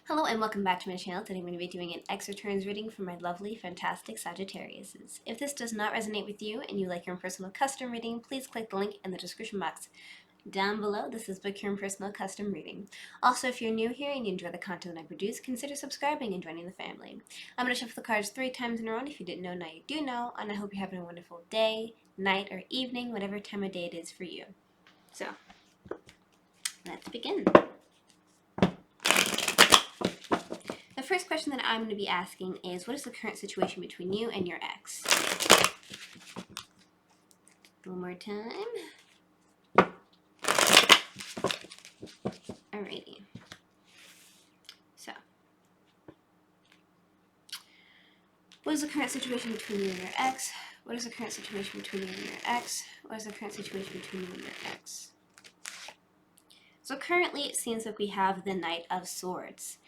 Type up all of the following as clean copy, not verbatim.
Hello and welcome back to my channel. Today I'm going to be doing an X returns reading for my lovely, fantastic Sagittariuses. If this does not resonate with you and you like your own personal custom reading, please click the link in the description box down below. This is Book Your Own Personal Custom Reading. Also, if you're new here and you enjoy the content I produce, consider subscribing and joining the family. I'm going to shuffle the cards 3 times in a row, and if you didn't know, now you do know, and I hope you're having a wonderful day, night, or evening, whatever time of day it is for you. So, let's begin. The first question that I'm going to be asking is, what is the current situation between you and your ex? One more time. Alrighty. So, what is the current situation between you and your ex? What is the current situation between you and your ex? What is the current situation between you and your ex? So currently it seems like we have the Knight of Swords.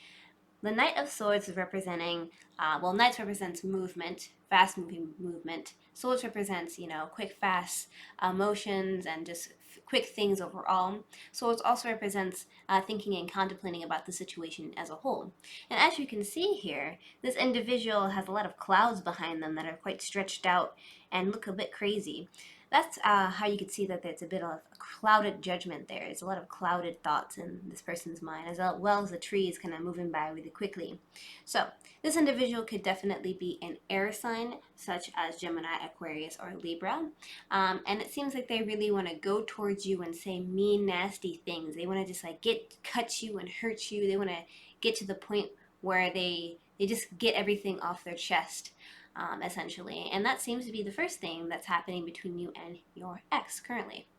The Knight of Swords is representing, Knights represents movement, fast moving movement. Swords represents, quick, fast motions and just quick things overall. Swords also represents thinking and contemplating about the situation as a whole. And as you can see here, this individual has a lot of clouds behind them that are quite stretched out and look a bit crazy. That's how you could see that there's a bit of a clouded judgment there. There's a lot of clouded thoughts in this person's mind, as well as the trees kind of moving by really quickly. So this individual could definitely be an air sign, such as Gemini, Aquarius, or Libra. And it seems like they really want to go towards you and say mean, nasty things. They want to just like cut you and hurt you. They want to get to the point where they just get everything off their chest. Essentially. And that seems to be the first thing that's happening between you and your ex currently.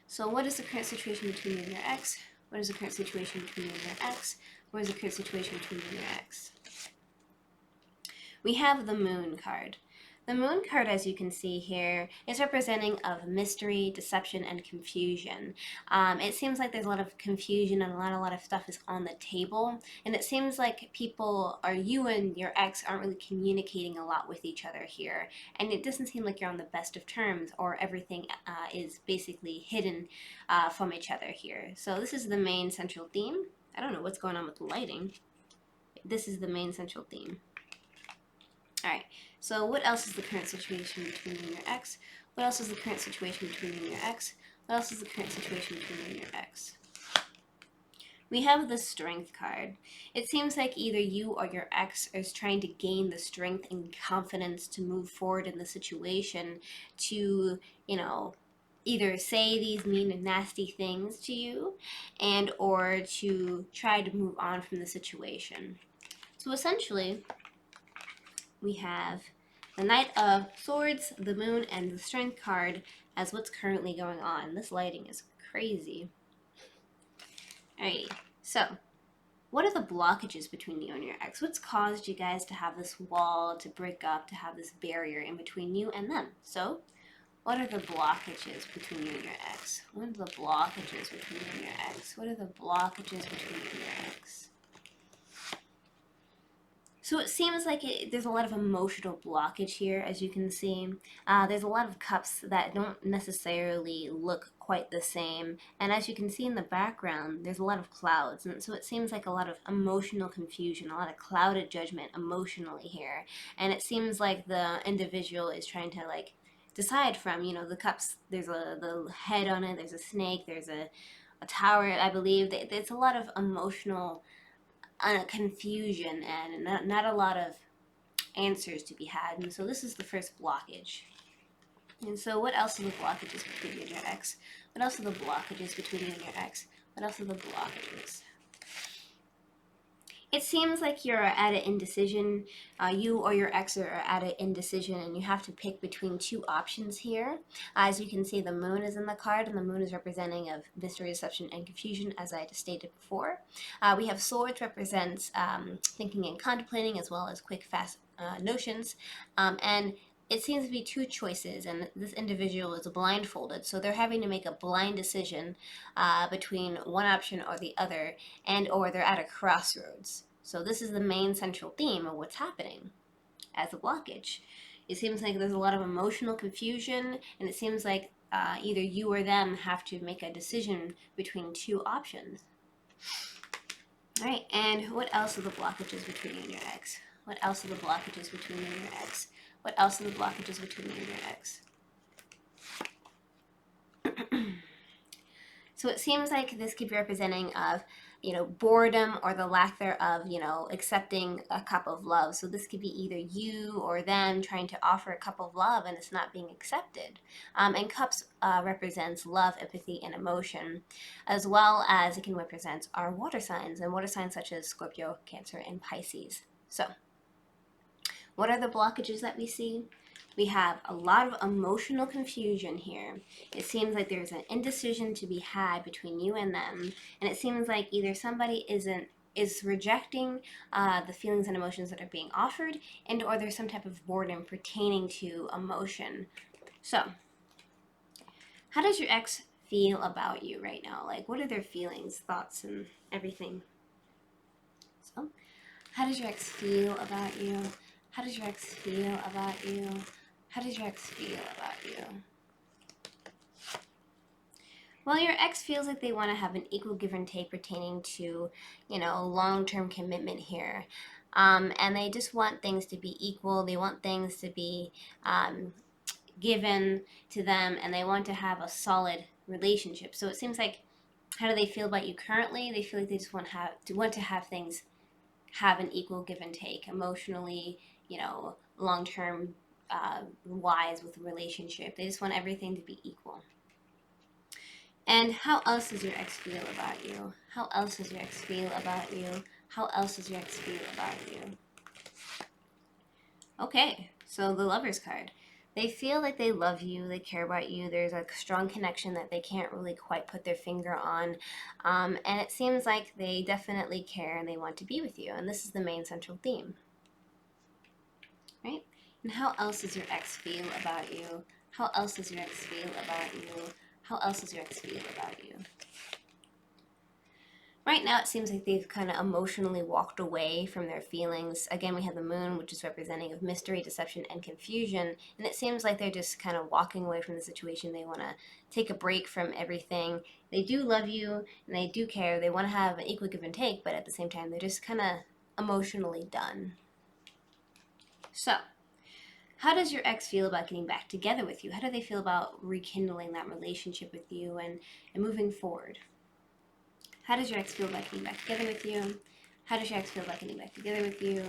So what is the current situation between you and your ex? What is the current situation between you and your ex? What is the current situation between you and your ex? We have the Moon card. The Moon card, as you can see here, is representing of mystery, deception, and confusion. It seems like there's a lot of confusion and a lot of stuff is on the table. And it seems like you and your ex aren't really communicating a lot with each other here. And it doesn't seem like you're on the best of terms, or everything is basically hidden from each other here. So this is the main central theme. I don't know what's going on with the lighting. This is the main central theme. Alright, so what else is the current situation between you and your ex? What else is the current situation between you and your ex? What else is the current situation between you and your ex? We have the Strength card. It seems like either you or your ex is trying to gain the strength and confidence to move forward in the situation, to, either say these mean and nasty things to you, and or to try to move on from the situation. So essentially, we have the Knight of Swords, the Moon, and the Strength card as what's currently going on. This lighting is crazy. Alrighty, so what are the blockages between you and your ex? What's caused you guys to have this wall, to break up, to have this barrier in between you and them? So, what are the blockages between you and your ex? What are the blockages between you and your ex? What are the blockages between you and your ex? So it seems like there's a lot of emotional blockage here, as you can see. There's a lot of cups that don't necessarily look quite the same. And as you can see in the background, there's a lot of clouds. And so it seems like a lot of emotional confusion, a lot of clouded judgment emotionally here. And it seems like the individual is trying to decide from, the cups. There's the head on it, there's a snake, there's a tower, I believe. There's a lot of emotional confusion and not a lot of answers to be had. And so this is the first blockage. And so what else are the blockages between you and your ex? What else are the blockages between you and your ex? What else are the blockages? It seems like you're at an indecision. You or your ex are at an indecision, and you have to pick between two options here. As you can see, the Moon is in the card, and the Moon is representing of mystery, deception, and confusion, as I just stated before. We have Swords represents thinking and contemplating, as well as quick, fast notions. And it seems to be two choices, and this individual is blindfolded, so they're having to make a blind decision between one option or the other, and or they're at a crossroads. So this is the main central theme of what's happening as a blockage. It seems like there's a lot of emotional confusion, and it seems like either you or them have to make a decision between two options. All right, and what else are the blockages between you and your ex? What else are the blockages between you and your ex? What else are the blockages between you and your ex? So it seems like this could be representing of, boredom or the lack thereof, accepting a cup of love. So this could be either you or them trying to offer a cup of love and it's not being accepted. And cups represents love, empathy, and emotion, as well as it can represent our water signs, and water signs such as Scorpio, Cancer, and Pisces. So what are the blockages that we see? We have a lot of emotional confusion here. It seems like there's an indecision to be had between you and them, and it seems like either somebody is rejecting the feelings and emotions that are being offered, and or there's some type of boredom pertaining to emotion. So, how does your ex feel about you right now? Like, what are their feelings, thoughts, and everything? So, how does your ex feel about you? How does your ex feel about you? How does your ex feel about you? Well, your ex feels like they want to have an equal give and take pertaining to, long-term commitment here. And they just want things to be equal. They want things to be given to them, and they want to have a solid relationship. So it seems like, how do they feel about you currently? They feel like they just want to have things have an equal give and take emotionally, long term wise with a relationship. They just want everything to be equal. And how else does your ex feel about you? How else does your ex feel about you? How else does your ex feel about you? Okay, so the Lover's card. They feel like they love you, they care about you, there's a strong connection that they can't really quite put their finger on. And it seems like they definitely care and they want to be with you. And this is the main central theme. Right? And how else does your ex feel about you? How else does your ex feel about you? How else does your ex feel about you? Right now, it seems like they've kind of emotionally walked away from their feelings. Again, we have the moon, which is representing of mystery, deception, and confusion. And it seems like they're just kind of walking away from the situation. They want to take a break from everything. They do love you, and they do care. They want to have an equal give and take, but at the same time, they're just kind of emotionally done. So, how does your ex feel about getting back together with you? How do they feel about rekindling that relationship with you and moving forward? How does your ex feel about getting back together with you? How does your ex feel about getting back together with you?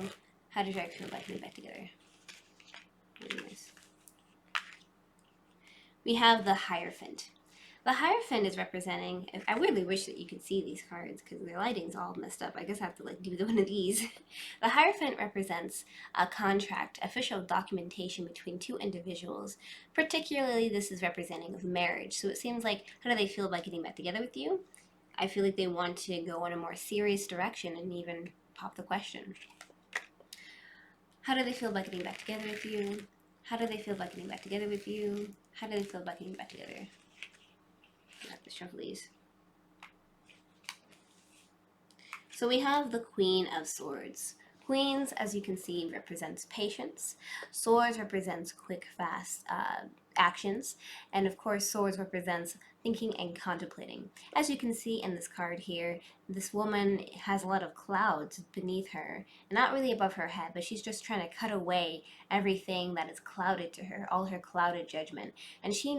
How does your ex feel about getting back together? Very nice. We have the Hierophant. The Hierophant is representing, I really wish that you could see these cards because their lighting's all messed up. I guess I have to do one of these. The Hierophant represents a contract, official documentation between two individuals. Particularly, this is representing of marriage. So it seems like, how do they feel about getting back together with you? I feel like they want to go in a more serious direction and even pop the question. How do they feel about getting back together with you? How do they feel about getting back together with you? How do they feel about getting back together? I have to shuffle these. So we have the Queen of Swords. Queens, as you can see, represents patience. Swords represents quick, fast actions. And of course, swords represents thinking and contemplating. As you can see in this card here, this woman has a lot of clouds beneath her. Not really above her head, but she's just trying to cut away everything that is clouded to her, all her clouded judgment. And she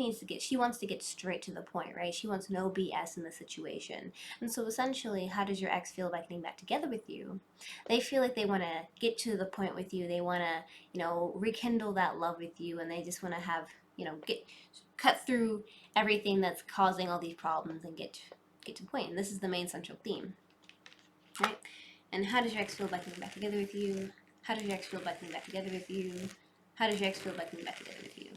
wants to get straight to the point, right? She wants no BS in the situation. And so essentially, how does your ex feel about getting back together with you? They feel like they want to get to the point with you. They want to, rekindle that love with you, and they just want to have, cut through everything that's causing all these problems and get to the point. And this is the main central theme, right? And how does your ex feel about getting back together with you? How does your ex feel about getting back together with you? How does your ex feel about getting back together with you?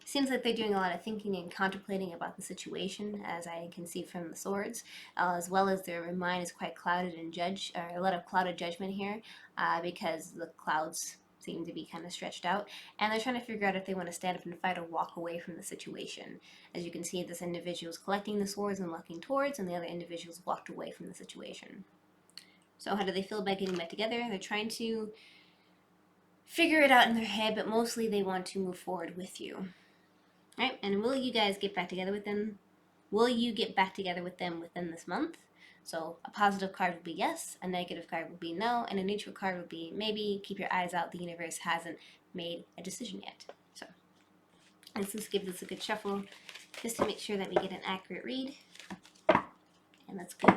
Seems like they're doing a lot of thinking and contemplating about the situation, as I can see from the swords, as well as their mind is quite clouded and a lot of clouded judgment here, because the clouds seem to be kind of stretched out, and they're trying to figure out if they want to stand up and fight or walk away from the situation. As you can see, this individual is collecting the swords and walking towards, and the other individual's walked away from the situation. So how do they feel about getting back together? They're trying to figure it out in their head, but mostly they want to move forward with you. Right? And will you guys get back together with them? Will you get back together with them within this month? So a positive card would be yes, a negative card would be no, and a neutral card would be maybe. Keep your eyes out. The universe hasn't made a decision yet. So let's just give this a good shuffle just to make sure that we get an accurate read. And let's go.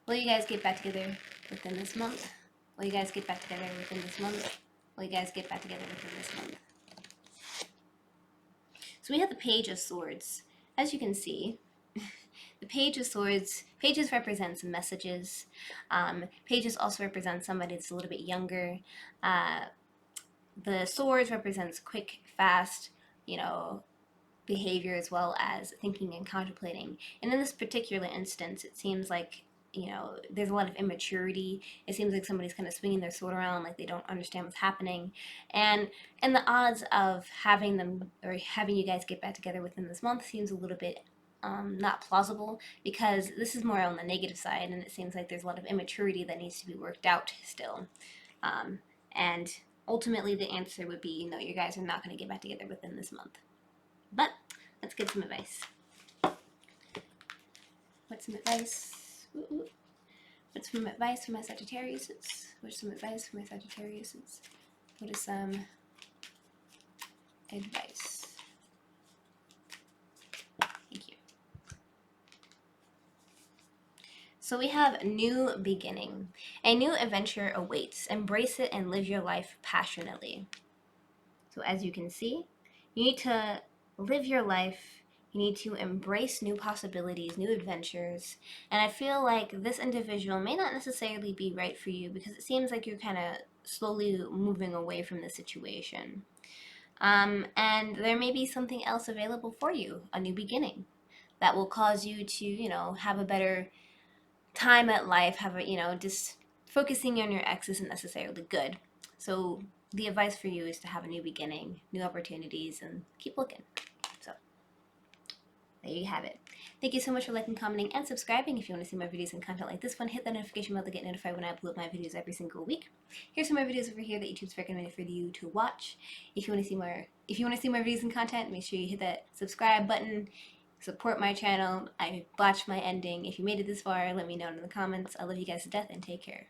Will you guys get back together within this month? Will you guys get back together within this month? Will you guys get back together within this month? So we have the Page of Swords. As you can see, the Page of Swords, pages represents messages. Pages also represent somebody that's a little bit younger. The swords represents quick, fast, behavior as well as thinking and contemplating. And in this particular instance, it seems like, there's a lot of immaturity. It seems like somebody's kind of swinging their sword around like they don't understand what's happening. And the odds of having them or having you guys get back together within this month seems a little bit not plausible, because this is more on the negative side, and it seems like there's a lot of immaturity that needs to be worked out still. And ultimately, the answer would be no, you guys are not going to get back together within this month. But let's get some advice. What's some advice? What's some advice for my Sagittarius? What's some advice for my Sagittarius? What is some advice? Thank you. So we have new beginning. A new adventure awaits. Embrace it and live your life passionately. So as you can see, you need to live your life. You need to embrace new possibilities, new adventures. And I feel like this individual may not necessarily be right for you, because it seems like you're kind of slowly moving away from the situation. And there may be something else available for you, a new beginning, that will cause you to, have a better time at life. Just focusing on your ex isn't necessarily good. So the advice for you is to have a new beginning, new opportunities, and keep looking. So there you have it. Thank you so much for liking, commenting, and subscribing. If you want to see more videos and content like this one, hit that notification bell to get notified when I upload my videos every single week. Here's some more videos over here that YouTube's recommended for you to watch. If you want to see more videos and content, make sure you hit that subscribe button. Support my channel. I botched my ending. If you made it this far, let me know in the comments. I love you guys to death, and take care.